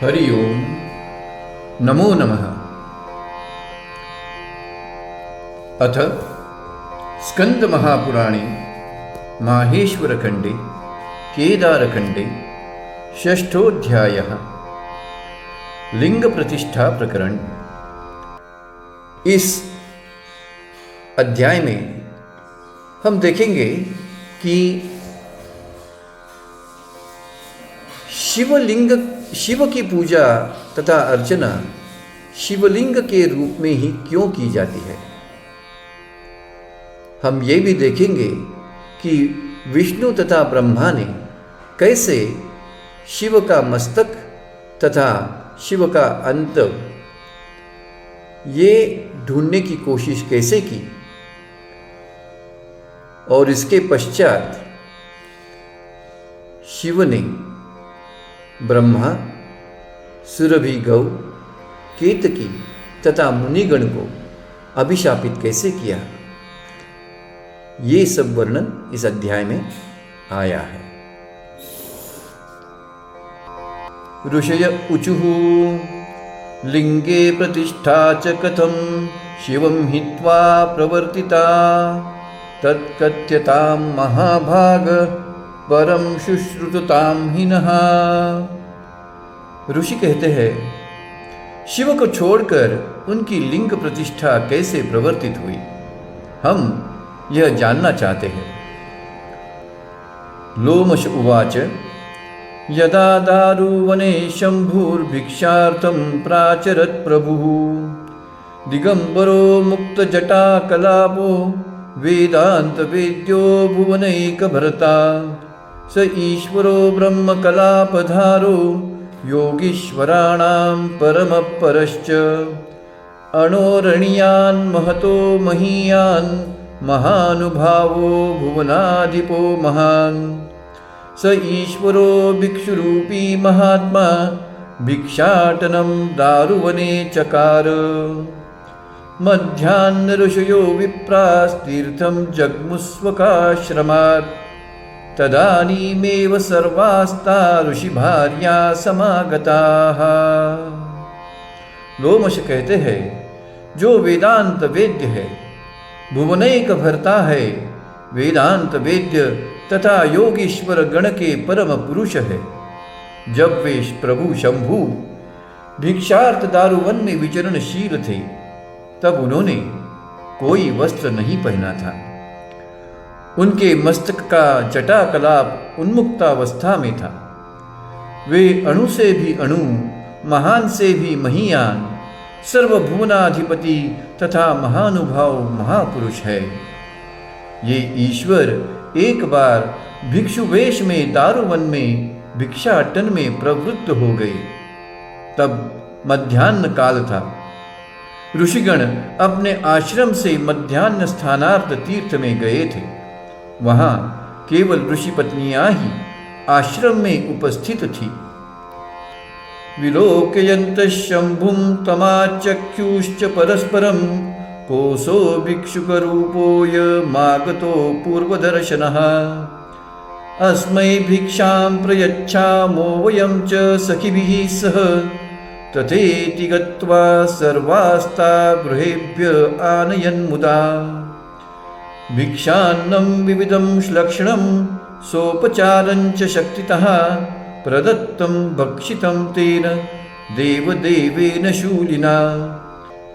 हरि ओम नमो नमः। अथ स्कंद महापुराणे माहेश्वरखंडे केदारखंडे षष्ठोऽध्यायः लिंग प्रतिष्ठा प्रकरण। इस अध्याय में हम देखेंगे कि शिव की पूजा तथा अर्चना शिवलिंग के रूप में ही क्यों की जाती है। हम ये भी देखेंगे कि विष्णु तथा ब्रह्मा ने कैसे शिव का मस्तक तथा शिव का अंत ये ढूंढने की कोशिश कैसे की, और इसके पश्चात शिव ने ब्रह्मा, सुरभि गौ, केतकी तथा मुनिगण को अभिशापित कैसे किया, ये सब वर्णन इस अध्याय में आया है। ऋषय ऊचुः लिंगे प्रतिष्ठा च कथं शिवं हित्वा प्रवर्तिता तत्कथ्यतां महाभाग परम शुश्रुततां हिनः। ऋषि कहते हैं, शिव को छोड़कर उनकी लिंग प्रतिष्ठा कैसे प्रवर्तित हुई, हम यह जानना चाहते हैं। लोमश उवाच यदा दारुवने शंभुर्भिक्षार्थं प्राचरत् प्रभुः दिगंबरो मुक्तजटाकलापो वेदान्तवेद्यो भुवनैकभर्ता स ईश्वरो ब्रह्मकलापधारो योगीश्वराणां परमपरश्च अणोरणीयान् महतो महीयान् महानुभावो भुवनाधिपो महान् स ईश्वरो भिक्षुरूपी महात्मा भिक्षाटनं दारुवने चकार मध्याह्न ऋषयो विप्रास्तीर्थं जग्मुस्वकाश्रमात् तदानीमेव सर्वास्ता ऋषिभार्या समागताः। लोमश कहते हैं, जो वेदांत वेद्य है, भुवनैक भर्ता है, वेदांत वेद्य तथा योगीश्वर गण के परम पुरुष है, जब वे प्रभु शंभु भिक्षार्थ दारुवन में विचरणशील थे, तब उन्होंने कोई वस्त्र नहीं पहना था। उनके मस्तक का जटाकलाप उन्मुक्तावस्था में था। वे अणु से भी अणु, महान से भी महीयान, सर्वभुवनाधिपति तथा महानुभाव महापुरुष है। ये ईश्वर एक बार भिक्षु वेश में दारुवन में भिक्षाटन में प्रवृत्त हो गए। तब मध्याह्न काल था। ऋषिगण अपने आश्रम से मध्याह्न स्थानार्थ तीर्थ में गए थे। वहां केवल ऋषि पत्नियां ही आश्रम में उपस्थित थी। विलोकयन्त शंभुं तमाचख्युश्च परस्परं कोसो भिक्षुकरूपोय मागतो पूर्वदर्शनः अस्मै भिक्षां प्रयच्छामो वयं च सखिभिः सह तथेति गत्वा सर्वास्ता गृहेभ्य आनयन्मुदा भिक्षान्नं विविधं श्लक्षणं सोपचारं च शक्तितः प्रदत्तं भक्षितं तेन देवदेवेन शूलिना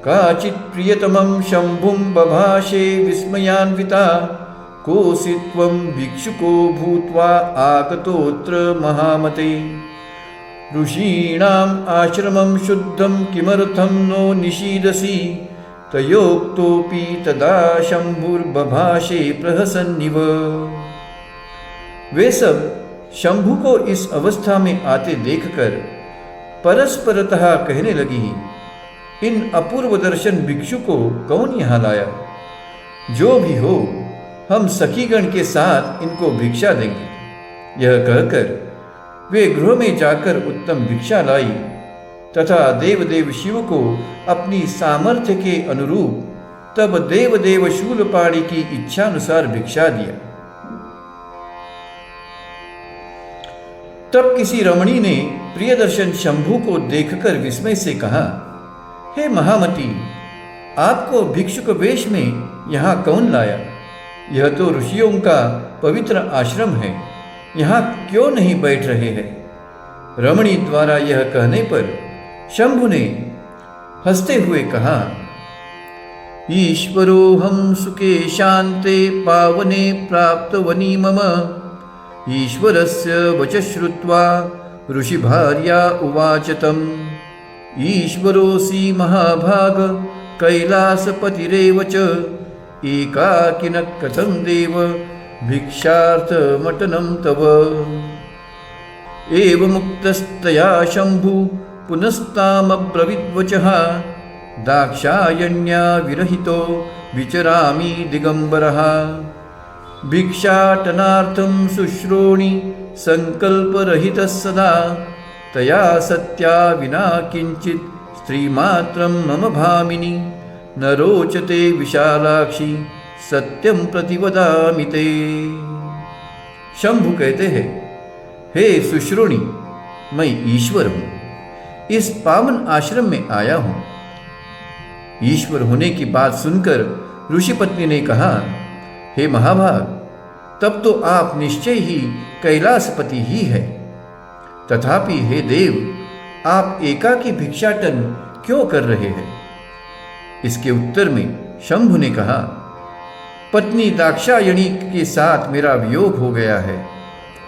काचित् प्रियतमं शंभुं बभाषे विस्मयान्विता कोऽसि त्वं भिक्षुको भूत्वा आगतोऽत्र महामते ऋषीणाम् आश्रमं शुद्धं किमर्थं नो निषीदसि तयोक्तोऽपि तदा शंभुर्बभाषे प्रहसन्निव। वे सब शंभु को इस अवस्था में आते देखकर परस्परतः कहने लगी, इन अपूर्व दर्शन भिक्षु को कौन यहाँ लाया? जो भी हो, हम सखीगण के साथ इनको भिक्षा देंगे। यह कहकर वे गृह में जाकर उत्तम भिक्षा लाई तथा देवदेव शिव को अपनी सामर्थ्य के अनुरूप तब देवदेव शूलपाणि की इच्छानुसार भिक्षा दिया। तब किसी रमणी ने प्रियदर्शन शंभु को देखकर विस्मय से कहा, हे महामती, आपको भिक्षुक वेश में यहाँ कौन लाया? यह तो ऋषियों का पवित्र आश्रम है, यहाँ क्यों नहीं बैठ रहे हैं? रमणी द्वारा यह कहने पर शंभु ने हंसते हुए कहा, ईश्वरोऽहं सुखे शान्ते पावने प्राप्तवनी मम। ईश्वरस्य वच श्रुत्वा ऋषिभार्या उवाच तम्, ईश्वरोऽसि महाभाग कैलासपतिरेव च, एकाकिनः कथं देव भिक्षार्थमटनं तव। एवमुक्तस्तया शंभु पुनस्तामब्रवीद्वचः, दाक्षायण्या विरहितो विचरामि दिगंबरः। भिक्षाटनार्थं शुश्रोणि संकल्परहितः सदा, तया सत्या विना किंचित् स्त्रीमात्रं मम भामिनी। न रोचते विशालाक्षी सत्यं प्रतिवदामि ते। शंभु कहते हैं, हे सुश्रोणी, मैं ईश्वर हूँ, इस पावन आश्रम में आया हूँ। ईश्वर होने की बात सुनकर ऋषि पत्नी ने कहा, हे महाभाग, तब तो आप निश्चय ही कैलासपति ही है। तथापि हे देव, आप एकाकी भिक्षाटन क्यों कर रहे हैं? इसके उत्तर में शंभु ने कहा, पत्नी दाक्षायणी के साथ मेरा वियोग हो गया है,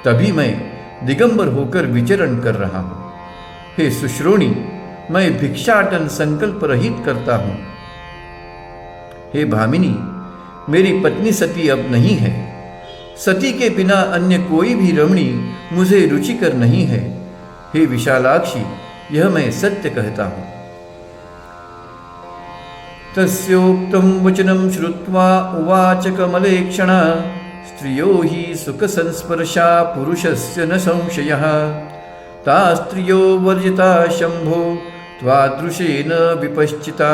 तभी मैं दिगंबर होकर विचरण कर रहा हूँ। हे सुश्रोणी, मैं भिक्षाटन संकल्प रहित करता हूँ। हे भामिनी, मेरी पत्नी सती अब नहीं है। सती के बिना अन्य कोई भी रमणी मुझे रुचिकर नहीं है। हे विशालाक्षी, यह मैं सत्य कहता हूँ। तस्योक्तं वचनं श्रुत्वा उवाच कमलेक्षणा, स्त्रियो हि सुखसंस्पर्शा पुरुषस्य न संशयः। ता स्त्रियो वर्जिता शंभो त्वादृशेन विपश्चिता।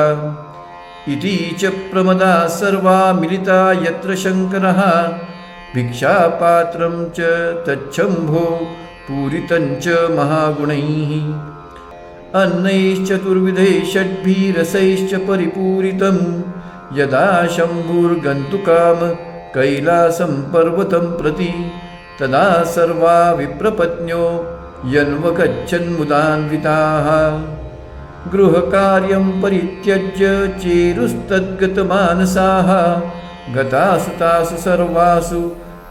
इति च प्रमदा सर्वा मिलिता यत्र शंकरः। भिक्षापात्रं च तच्छंभो पूरितं च महागुणैः। अन्नैश्चतुर्विधैः षड्भिः रसैश्च परिपूरितं। यदा शंभुर्गन्तुकाम कैलासं पर्वतं प्रति, तदा सर्वा विप्रपत्न्यो यन्वगच्छन्मुदान्विताः। गृहकार्यं परित्यज्य चेरुस्तद्गतमानसाः। गतासु तासु सर्वासु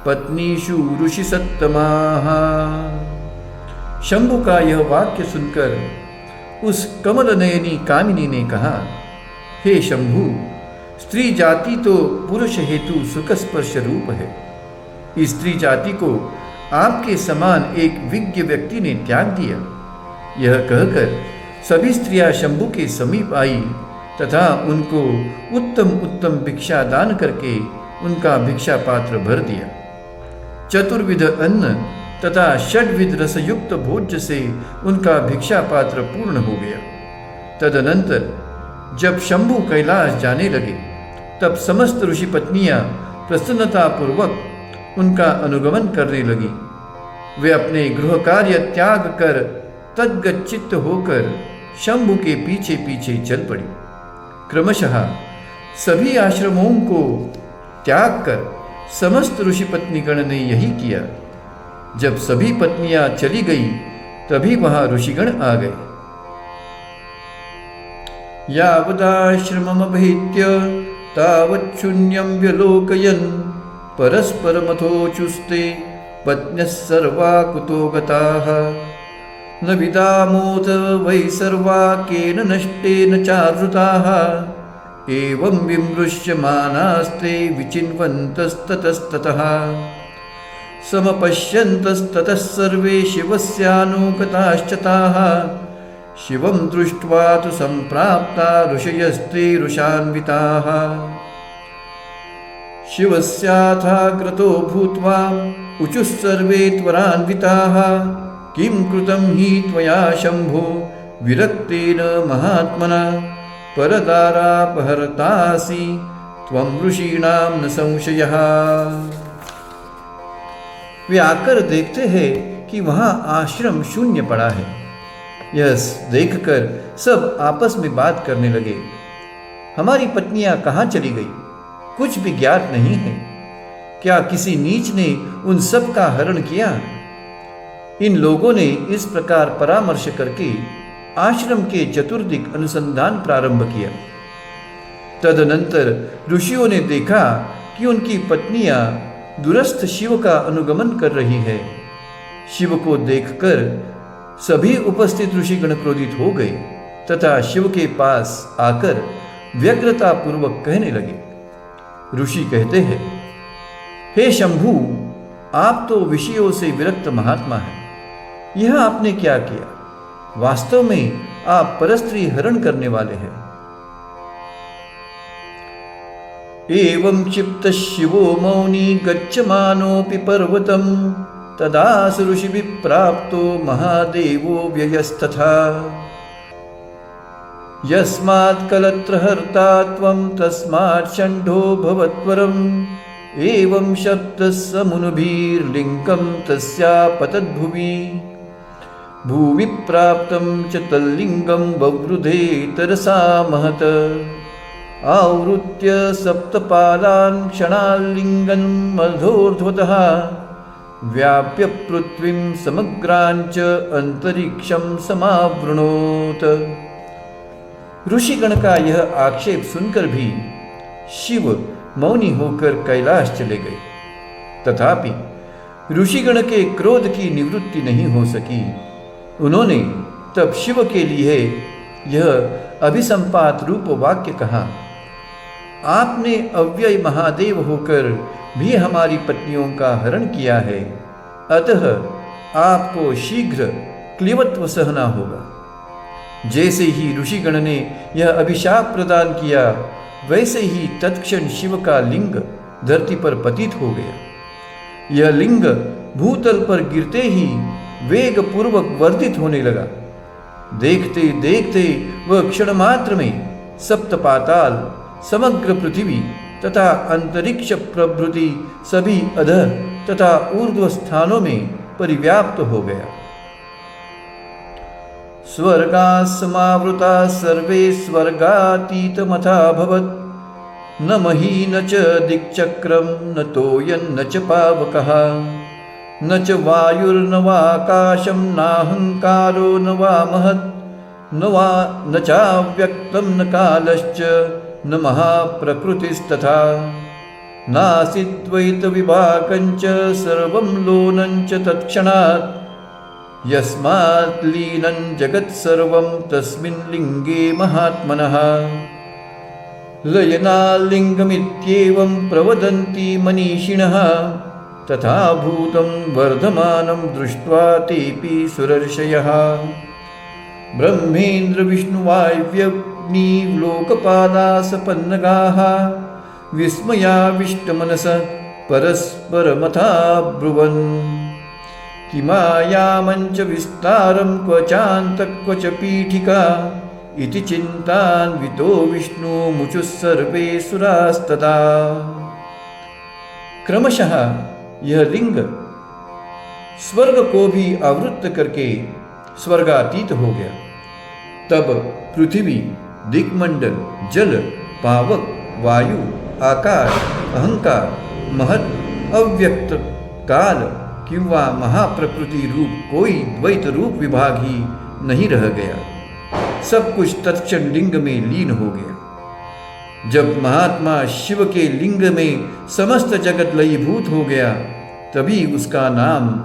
पत्नीषु ऋषिसत्तमाः। शंभु का यह वाक्य सुनकर उस कमलनयनी कामिनी ने कहा, हे शंभु, स्त्री जाति तो पुरुष हेतु सुखस्पर्श रूप है। इस स्त्री जाति को आपके समान एक विज्ञ व्यक्ति ने त्याग दिया। यह कहकर सभी स्त्रियां शंभु के समीप आई तथा उनको उत्तम उत्तम भिक्षा दान करके उनका भिक्षा पात्र भर दिया। चतुर्विध अन्न तथा षड्विध रसयुक्त भोज्य से उनका भिक्षा पात्र पूर्ण हो गया। तदनंतर जब शंभु कैलाश जाने लगे, तब समस्त ऋषि पत्नियां प्रसन्नतापूर्वक उनका अनुगमन करने लगी। वे अपने गृह कार्य त्याग कर तद्गच्चित्त होकर शंभु के पीछे पीछे चल पड़ी। क्रमशः सभी आश्रमों को त्याग कर समस्त ऋषि पत्नीगण ने यही किया। जब सभी पत्नियां चली गई, तभी वहां ऋषिगण आ गए। यावदाश्रममभीत्य तावच्छून्यं व्यलोकयन्, परस्परमथोचुस्ते पत्न्यः सर्वा कुतो गताः। न विदामोत वै सर्वा केन नष्टेन चावृताः। एवं विमृश्यमानास्ते विचिन्वन्तस्ततस्ततः। समपश्यन्तस्ततः सर्वे शिवस्यानुगताश्च ताः। शिवं दृष्ट्वा तु सम्प्राप्ता ऋषयस्ते ऋषान्विताः। शिवस्याथाग्रतो भूत्वा ऊचुः सर्वे त्वरान्विताः। किं कृतं हि त्वया शंभो विरक्तेन महात्मना। परदारापहर्तासि त्वं ऋषीणां न संशयः। वे आकर देखते हैं कि वहां आश्रम शून्य पड़ा है। यह देखकर सब आपस में बात करने लगे। हमारी पत्नियां कहाँ चली गई, कुछ भी ज्ञात नहीं है। क्या किसी नीच ने उन सब का हरण किया? इन लोगों ने इस प्रकार परामर्श करके आश्रम के चतुर्दिक अनुसंधान प्रारंभ किया। तदनंतर ऋषियों ने देखा कि उनकी पत्नियां दूरस्थ शिव का अनुगमन कर रही है। शिव को देखकर सभी उपस्थित ऋषिगण क्रोधित हो गए तथा शिव के पास आकर व्यग्रता पूर्वक कहने लगे। ऋषि कहते हैं, हे शंभु, आप तो विषयों से विरक्त महात्मा हैं। यह आपने क्या किया? वास्तव में आप परस्त्री हरण करने वाले हैं। एवं क्षिप्त शिवो मौनी गच्छमानोऽपि पर्वतम तदा ऋषिभिः प्राप्तो महादेवो व्ययस्तथा। यस्मात् कलत्रहर्ता त्वं तस्मात् षण्ढो भवत्वरम्। एवं शब्दः समुनुभिर्लिङ्गं तस्यापतद्भुवि। भुवि प्राप्तं च तल्लिङ्गं ववृधे तरसा महत्। आवृत्य सप्तपालान् क्षणाल्लिङ्गं मधोर्ध्वतः। व्याप्य पृथ्वीं समग्राञ्च अंतरिक्षं समावृणोत। ऋषिगण का यह आक्षेप सुनकर भी शिव मौनी होकर कैलाश चले गए। तथापि ऋषिगण के क्रोध की निवृत्ति नहीं हो सकी। उन्होंने तब शिव के लिए यह अभिसंपात रूप वाक्य कहा, आपने अव्यय महादेव होकर भी हमारी पत्नियों का हरण किया है, अतः आपको शीघ्र क्लीवत्व सहना होगा। जैसे ही ऋषिगण ने यह अभिशाप प्रदान किया, वैसे ही तत्क्षण शिव का लिंग धरती पर पतित हो गया। यह लिंग भूतल पर गिरते ही वेग पूर्वक वर्धित होने लगा। देखते देखते वह क्षण मात्र में सप्त पाताल, समग्र पृथ्वी तथा अंतरिक्ष प्रभृति सभी अधः तथा ऊर्ध्व स्थानों में परिव्याप्त हो गया। स्वर्गा समावृता सर्वे स्वर्गातीतमथाभवत्। न मही न च दिक्चक्रम न तोयन न च पावकः। न च वायुर्न वाकाशं नाहंकारो न वा महत्। न चाव्यक्तं न कालश्च न महाप्रकृतिस्तथा। नासीद्वैतविभागञ्च सर्वं लोलञ्च तत्क्षणात्। यस्मात् लीनं जगत्सर्वं तस्मिन् लिङ्गे महात्मनः। लयनालिङ्गमित्येवं प्रवदन्ति मनीषिणः। तथा भूतं वर्धमानं दृष्ट्वा तेऽपि सुरर्षयः। ब्रह्मेन्द्रविष्णुवायव्यग्निलोकपालासपन्नगाः विस्मयाविष्टमनसः परस्परमथाब्रुवन्। किमायामञ्च विस्तारं क्व चान्त क्व च पीठिका। इति चिन्तान्वितो विष्णुमुचुः सर्वे सुरास्तदा। क्रमशः यह लिंग स्वर्ग को भी आवृत्त करके स्वर्गातीत हो गया। तब पृथ्वी, दिक्मंडल, जल, पावक, वायु, आकाश, अहंकार, महत्, अव्यक्त, काल किंवा महाप्रकृति रूप कोई द्वैत रूप विभाग ही नहीं रह गया। सब कुछ तत्क्षण लिंग में लीन हो गया। जब महात्मा शिव के लिंग में समस्त जगत लयीभूत हो गया, तभी उसका नाम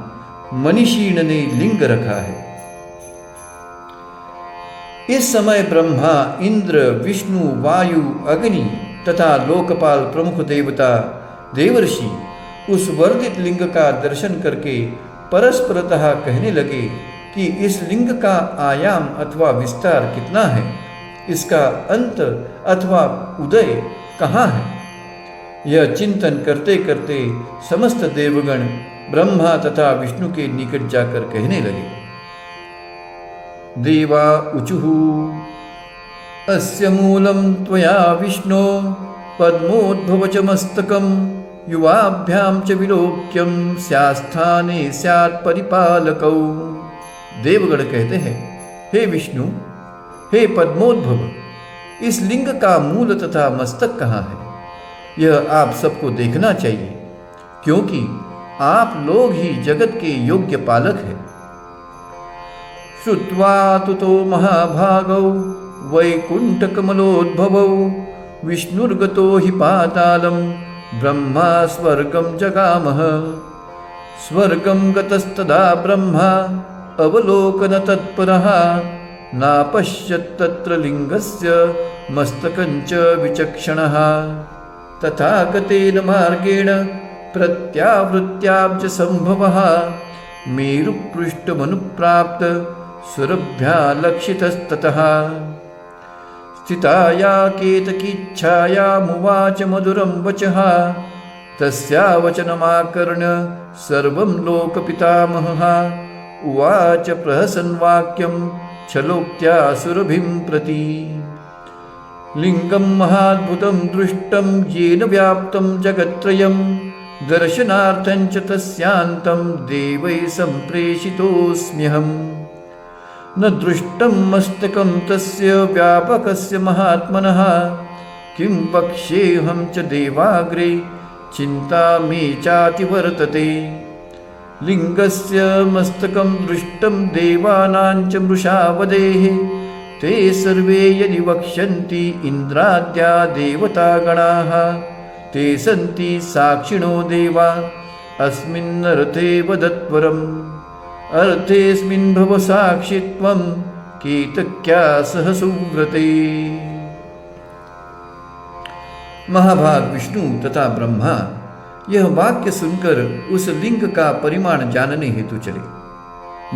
मनीषीण ने लिंग रखा है। इस समय ब्रह्मा, इंद्र, विष्णु, वायु, अग्नि तथा लोकपाल प्रमुख देवता, देवर्षि उस वर्धित लिंग का दर्शन करके परस्परतः कहने लगे कि इस लिंग का आयाम अथवा विस्तार कितना है, इसका अंत अथवा उदय कहाँ है। यह चिंतन करते करते समस्त देवगण ब्रह्मा तथा विष्णु के निकट जाकर कहने लगे। देवा ऊचुः अस्य मूलं त्वया विष्णो पद्मोद्भव च मस्तकं युवाभ्यां च विलोक्यं स्यास्थाने स्यात् परिपालकौ। देवगण कहते हैं, हे विष्णु, हे पद्मोद्भव, इस लिंग का मूल तथा मस्तक कहाँ है? यह आप सबको देखना चाहिए, क्योंकि आप लोग ही जगत के योग्य पालक हैं। श्रुत्वा तुतो महाभागौ वैकुंठकमलोद्भवौ विष्णुर्गतो हि पातालं ब्रह्मा स्वर्गं जगामः। स्वर्गं गतस्तदा ब्रह्मा अवलोकन तत्परः नापश्यत् तत्र लिंगस्य मस्तकञ्च विचक्षणः। तथागतेन मार्गेण प्रत्यावृत्याब्ज संभवः मेरुपृष्ठमनुप्राप्त सुरभ्या लक्षितस्ततः। स्थिताया केतकीच्छायामुवाच मधुरं वचः तस्या वचनमाकर्ण्य सर्वं लोकपितामहः। उवाच प्रहसन् वाक्यं छलोक्त्या सुरभिं प्रति। लिंगं महाद्भुतं दृष्टं येन व्याप्तं जगत्त्रयं दर्शनार्थं च तस्यान्तं देवैः सम्प्रेषितोऽस्म्यहम्। न दृष्टं मस्तकं तस्य व्यापकस्य महात्मनः किं वक्ष्येऽहं च देवाग्रे चिन्ता मे चातिवर्तते। लिंगस्य मस्तकं दृष्टं देवानां च मृषा वदेः ते सर्वे यदि वक्ष्यन्ति इन्द्राद्या देवतागणाः ते सन्ति साक्षिणो देवा अस्मिन्नर्थे वदत्वरम्। अर्थेऽस्मिन् भव साक्षित्वं केतक्या सह सुव्रते। महाभाग विष्णु तथा ब्रह्मा यह वाक्य सुनकर उस लिंग का परिमाण जानने हेतु चले।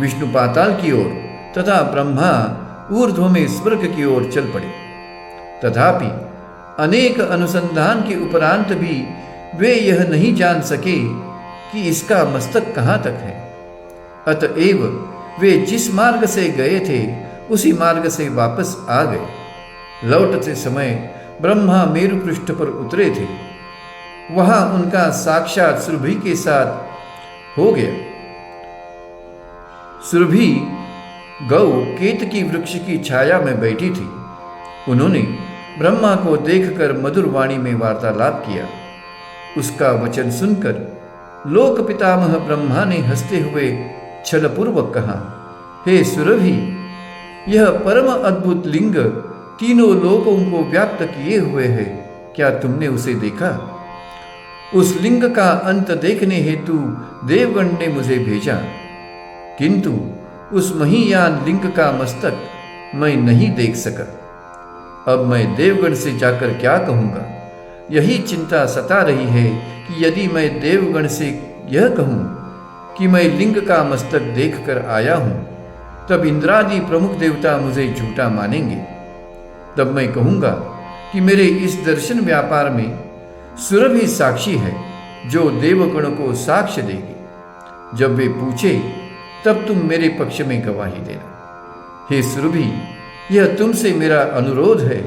विष्णु पाताल की ओर तथा ब्रह्मा ऊर्ध्व में स्वर्ग की ओर चल पड़े। तथापि अनेक अनुसंधान के उपरांत भी वे यह नहीं जान सके कि इसका मस्तक कहाँ तक है। अतएव वे जिस मार्ग से गए थे उसी मार्ग से वापस आ गए। लौटते समय ब्रह्मा मेरु पृष्ठ पर उतरे थे। वहां उनका साक्षात सुरभि के साथ हो गया। सुरभि गौ केतकी वृक्ष की छाया में बैठी थी। उन्होंने ब्रह्मा को देखकर मधुर वाणी में वार्तालाप किया। उसका वचन सुनकर लोक पितामह ब्रह्मा ने हंसते हुए छलपूर्वक कहा, हे सुरभि, यह परम अद्भुत लिंग तीनों लोकों को व्याप्त किए हुए है। क्या तुमने उसे देखा? उस लिंग का अंत देखने हेतु देवगण ने मुझे भेजा, किंतु उस महीयान लिंग का मस्तक मैं नहीं देख सका। अब मैं देवगण से जाकर क्या कहूँगा? यही चिंता सता रही है कि यदि मैं देवगण से यह कहूँ कि मैं लिंग का मस्तक देखकर आया हूँ, तब इंद्रादि प्रमुख देवता मुझे झूठा मानेंगे। तब मैं कहूँगा कि मेरे इस दर्शन व्यापार में सुरभि साक्षी है, जो देवगण को साक्ष्य देगी। जब वे पूछे तब तुम मेरे पक्ष में गवाही देना। हे सुरभि, यह तुमसे मेरा अनुरोध है,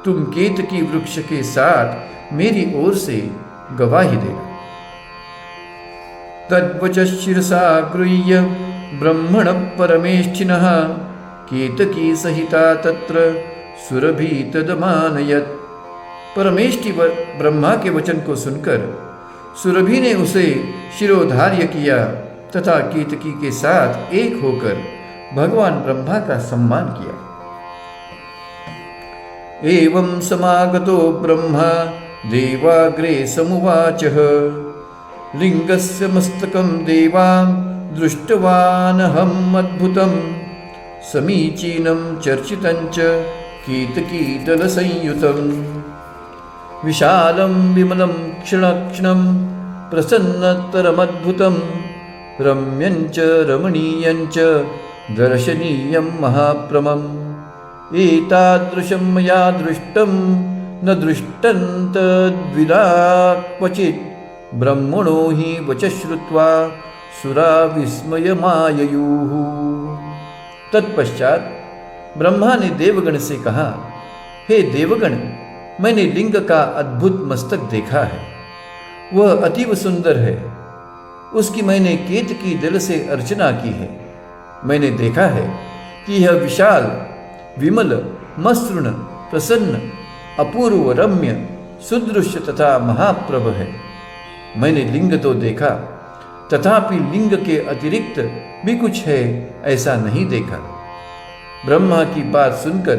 तुम केतकी वृक्ष के साथ मेरी ओर से गवाही देना। तद्वच शिरसा गृह्य ब्रह्मण परमेष्ठिनः केतकी सहिता तत्र सुरभि तदमानयत्। परमेष्ठि ब्रह्मा के वचन को सुनकर सुरभि ने उसे शिरोधार्य किया तथा केतकी के साथ एक होकर भगवान ब्रह्मा का सम्मान किया। एवं समागतो ब्रह्मा देवाग्रे समुवाचः लिंगस्य मस्तकं देवां दृष्टवानहम् अद्भुतं समीचीनं चर्चितं च केतकीदलसंयुतं विशालं विमलं क्षणक्षणं प्रसन्नतरमद्भुतं रम्यं च रमणीयं च दर्शनीयं महाप्रमम्। एतादृशं मया दृष्टं न दृष्टं तद्विदा क्वचित् ब्रह्मणो हि वचः श्रुत्वा सुरा विस्मयमाययुः। तत्पश्चात ब्रह्मा ने देवगण से कहा, हे देवगण, मैंने लिंग का अद्भुत मस्तक देखा है। वह अतीव सुंदर है। उसकी मैंने केतकी दल से अर्चना की है। मैंने देखा है कि यह विशाल, विमल, मसृण, प्रसन्न, अपूर्व, रम्य, सुदृश्य तथा महाप्रभ है। मैंने लिंग तो देखा, तथापि लिंग के अतिरिक्त भी कुछ है ऐसा नहीं देखा। ब्रह्मा की बात सुनकर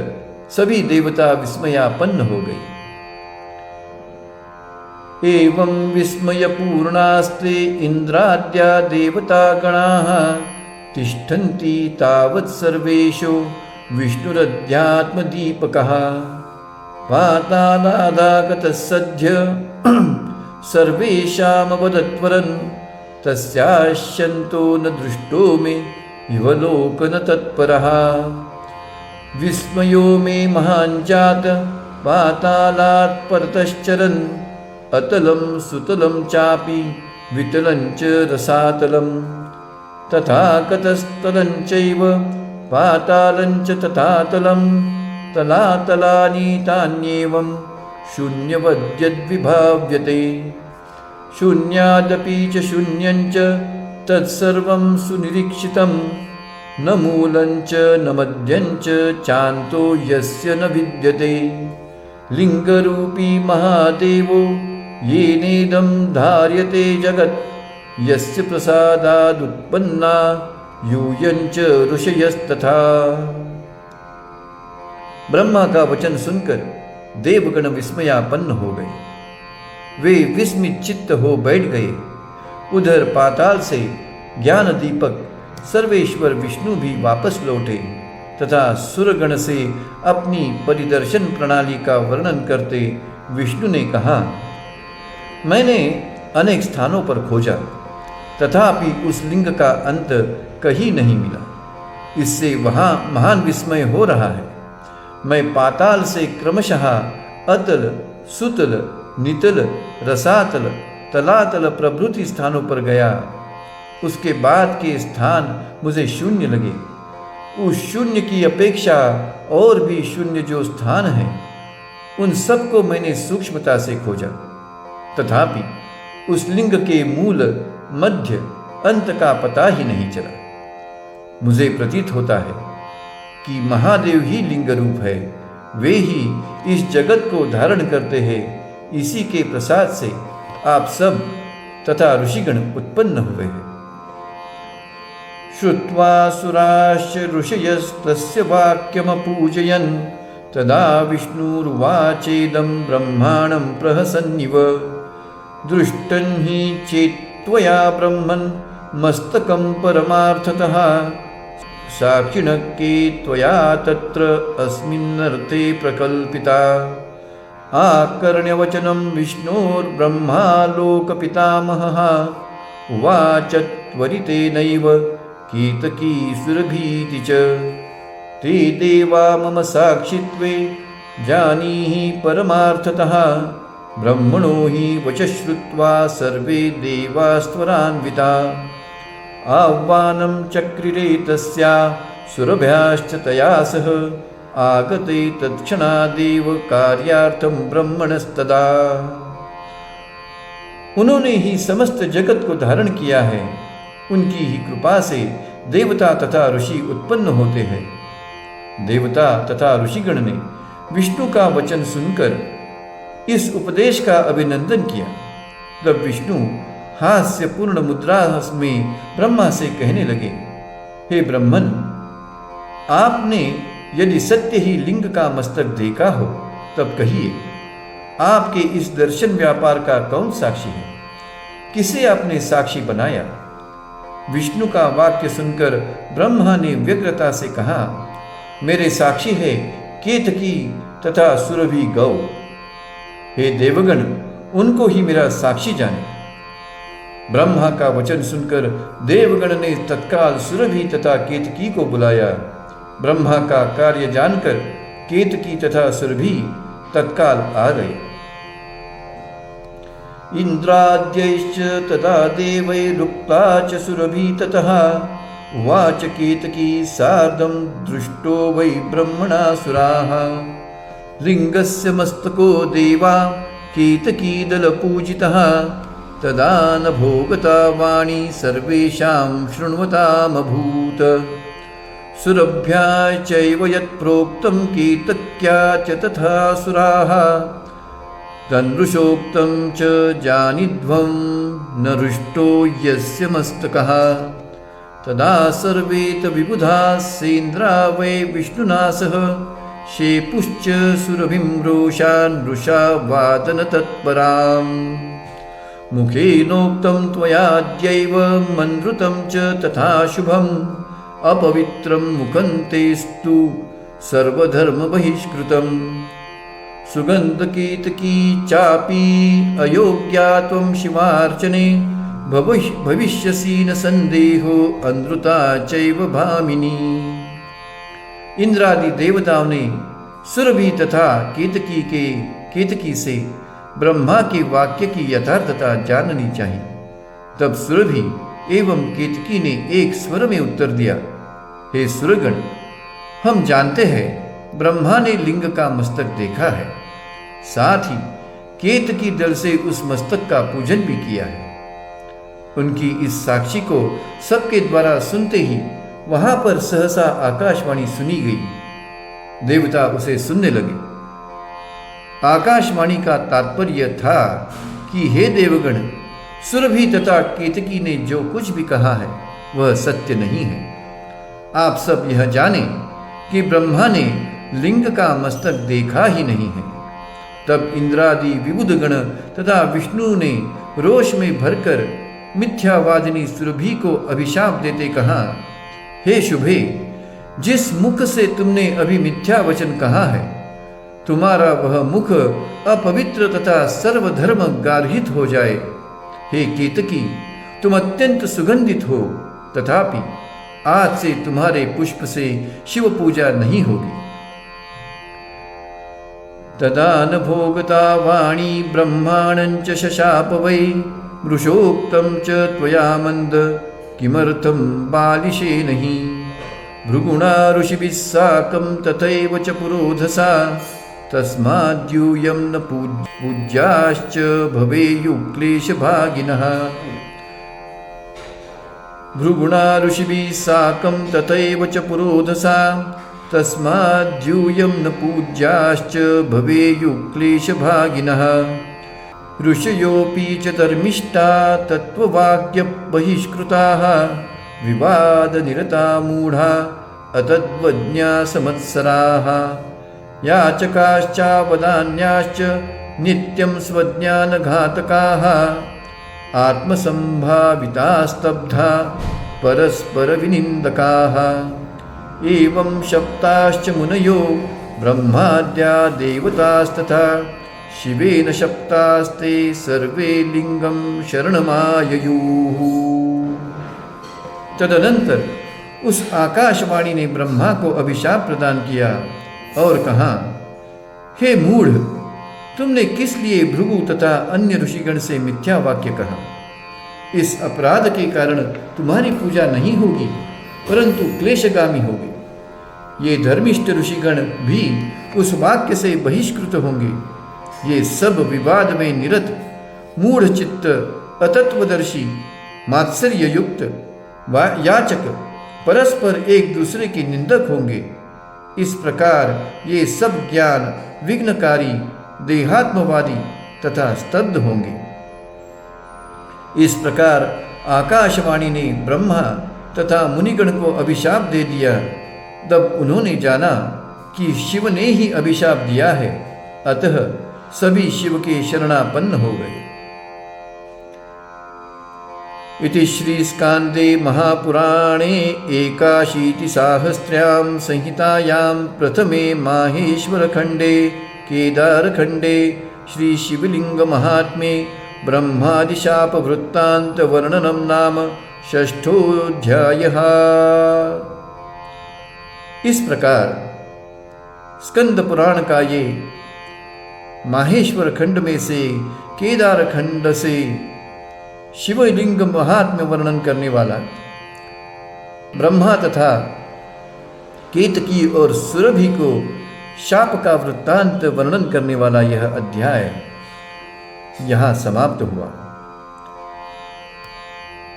सभी देवता विस्मयापन्न हो गए। एवं विस्मयपूर्णास्ते इंद्राद्या देवता गणाः तिष्ठन्ति तावत् सर्वेषु विष्णुरध्यात्मदीपकः पातालादागतः सद्य सर्वेषामवदत्वरन् तस्याश्यन्तो न दृष्टो मे इवलोकन तत्परः विस्मयो मे महाञ्जात पातालात् परतश्चरन् अतलं सुतलं चापि वितलं च रसातलं तथागतस्तलं चैव पातालं च तथातलं तलातलानि तान्येवं शून्यवद्यद्विभाव्यते शून्यादपि च शून्यं च तत्सर्वं सुनिरीक्षितं न मूलं च न मध्यं च चान्तो यस्य न विद्यते लिङ्गरूपी महादेवो येनेदं धार्यते जगत् यस्य प्रसादादुत्पन्ना यूयं च ऋषयस्तथा। ब्रह्मा का वचन सुनकर देवगण विस्मयापन्न हो गए। वे विस्मित चित्त हो बैठ गए। उधर पाताल से ज्ञान दीपक सर्वेश्वर विष्णु भी वापस लौटे तथा सुरगण से अपनी परिदर्शन प्रणाली का वर्णन करते विष्णु ने कहा, मैंने अनेक स्थानों पर खोजा, तथापि उस लिंग का अंत कहीं नहीं मिला। इससे वहाँ महान विस्मय हो रहा है। मैं पाताल से क्रमशः अतल, सुतल, नितल, रसातल, तलातल प्रभृति स्थानों पर गया। उसके बाद के स्थान मुझे शून्य लगे। उस शून्य की अपेक्षा और भी शून्य जो स्थान है, उन सबको मैंने सूक्ष्मता से खोजा, तथापि उस लिंग के मूल, मध्य, अंत का पता ही नहीं चला। मुझे प्रतीत होता है कि महादेव ही लिंग रूप है। वे ही इस जगत को धारण करते हैं। इसी के प्रसाद से आप सब तथा ऋषिगण उत्पन्न हुए हैं। श्रुत्वा सुराश्च ऋषयस्तस्य वाक्यमपूजयन् तदा विष्णुरुवाचेदं ब्रह्माणं प्रहसन्निव दृष्टं हि चेत्त्वया ब्रह्मन् मस्तकं परमार्थतः साक्षिणः के त्वया तत्र अस्मिन्नर्थे प्रकल्पिता आकर्ण्यवचनं विष्णोर्ब्रह्मा लोकपितामहः उवाच त्वरितेनैव केतकी सुरभीति च ते देवा मम साक्षित्वे जानीहि परमार्थतः ब्रह्मणो हि वच श्रुत्वा सर्वे देवास्त्वरान्विता आह्वानं चक्रिरे तस्या सुरभ्याश्च तया सह आगते तत्क्षणादेव कार्यार्थं ब्रह्मणस्तदा। उन्होंने ही समस्त जगत को धारण किया है। उनकी ही कृपा से देवता तथा ऋषि उत्पन्न होते हैं। देवता तथा ऋषिगण ने विष्णु का वचन सुनकर इस उपदेश का अभिनंदन किया। तब विष्णु हास्यपूर्ण मुद्रा में ब्रह्मा से कहने लगे, हे ब्रह्मन, आपने यदि सत्य ही लिंग का मस्तक देखा हो तब कहिए, आपके इस दर्शन व्यापार का कौन साक्षी है? किसे आपने साक्षी बनाया? विष्णु का वाक्य सुनकर ब्रह्मा ने व्यग्रता से कहा, मेरे साक्षी है केतकी तथा सुरभि गौ। हे देवगण, उनको ही मेरा साक्षी जाने। ब्रह्मा का वचन सुनकर देवगण ने तत्काल सुरभि तथा केतकी को बुलाया। ब्रह्मा का कार्य जानकर केतकी तथा सुरभि तत्काल आ गए। इंद्राद्यैश्च तथा देवैरुक्ता च सुरभि ततः उवाच केतकी सार्धं दृष्टो वै ब्रह्मणा सुराः लिंगस्य मस्तको देवा केतकी दलपूजितः तदा न भोगता वाणी सर्वेषां शृण्वतामभूत्। सुरभ्या चैव यत्प्रोक्तं कीतक्या च तथा सुराः तन्नृषोक्तं च जानिध्वं न हृष्टो यस्य मस्तकः। तदा सर्वे विबुधाः सेन्द्रा वै विष्णुना सह शेपुश्च सुरभिं रोषान् नृषा वादनतत्पराम्। मुखेनोक्तं त्वयाद्यैव मन्मृतं च तथा शुभम् अपवित्रं मुखं तेस्तु सर्वधर्मबहिष्कृतम्। सुगन्धकेतकी चापि अयोग्या त्वं शिवार्चने भविष्यसि न संदेहो अनृता चैव भामिनी। इंद्रादि देवताओं ने सुरभि तथा केतकी से ब्रह्मा के वाक्य की यथार्थता जाननी चाहिए। तब सुरभि एवं केतकी ने एक स्वर में उत्तर दिया, हे सुरगण, हम जानते हैं ब्रह्मा ने लिंग का मस्तक देखा है, साथ ही केतकी दल से उस मस्तक का पूजन भी किया है। उनकी इस साक्षी को सबके द्वारा सुनते ही वहां पर सहसा आकाशवाणी सुनी गई। देवता उसे सुनने लगे। आकाशवाणी का तात्पर्य था कि हे देवगण, सुरभि तथा केतकी ने जो कुछ भी कहा है वह सत्य नहीं है। आप सब यह जानें कि ब्रह्मा ने लिंग का मस्तक देखा ही नहीं है। तब इंद्रादि विबुध गण तथा विष्णु ने रोष में भरकर मिथ्यावादिनी सुरभि को अभिशाप देते कहा, हे शुभे, जिस मुख से तुमने अभी मिथ्या वचन कहा है, तुम्हारा वह मुख अपवित्र तथा सर्वधर्म गार्हित हो जाए। हे केतकी, तुम अत्यंत सुगंधित हो, तथापि आज से तुम्हारे पुष्प से शिव पूजा नहीं होगी। तदा न भोगता वाणी ब्रह्माणं च शशाप वै मृषोक्तं च त्वया मंद किमर्थं बालिशे नहि। भृगुणा ऋषिभिः साकं तथैव च पुरोधसा तस्माद्यूयं न पूज्याश्च भवेयुक्लेशभागिनः। भृगुणा ऋषिभिः साकं तथैव च पुरोधसा तस्माद्यूयं न पूज्याश्च भवेयुक्लेशभागिनः। ऋषयोऽपि च धर्मिष्ठा तत्त्ववाक्यबहिष्कृताः विवादनिरता मूढा अतद्वज्ञा संवत्सराः। याचकाश्चावदान्याश्च नित्यं स्वज्ञानघातकाः आत्मसम्भावितास्तब्धा परस्परविनिन्दकाः। एवं शप्ताश्च मुनयो ब्रह्माद्या देवतास्तथा शिवेन शप्तास्ते सर्वे लिंगं शरणमाययुः। तदनंतर उस आकाशवाणी ने ब्रह्मा को अभिशाप प्रदान किया और कहा, हे मूढ़, तुमने किस लिए भृगु तथा अन्य ऋषिगण से मिथ्या वाक्य कहा? इस अपराध के कारण तुम्हारी पूजा नहीं होगी, परंतु क्लेशगामी होगी। ये धर्मिष्ठ ऋषिगण भी उस वाक्य से बहिष्कृत होंगे। ये सब विवाद में निरत, मूढ़ चित्त, अतत्वदर्शी, मात्सर्य युक्त, याचक परस्पर एक दूसरे के निंदक होंगे। इस प्रकार ये सब ज्ञान विघ्नकारी, देहात्मवादी तथा स्तब्ध होंगे। इस प्रकार आकाशवाणी ने ब्रह्मा तथा मुनिगण को अभिशाप दे दिया। तब उन्होंने जाना कि शिव ने ही अभिशाप दिया है, अतः सभी शिव के शरणापन्न हो गए। इति श्री स्कांदे महापुराणे एकाशीतिसाहस्र्यां संहितायां प्रथमे माहेश्वरखंडे केदारखंडे श्री शिवलिंग महात्म्ये ब्रह्मादिशाप वृत्तांत वर्णनम नाम षष्ठोऽध्यायः। इस प्रकार स्कंद पुराण का ये माहेश्वर खंड में से केदार खंड से शिवलिंग महात्म्य वर्णन करने वाला, ब्रह्मा तथा केतकी और सुरभि को शाप का वृत्तांत वर्णन करने वाला यह अध्याय यहाँ समाप्त हुआ।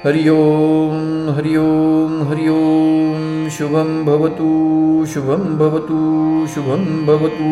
हरि ओम हरि ओम हरि ओम। शुभं भवतु शुभं भवतु शुभं भवतु।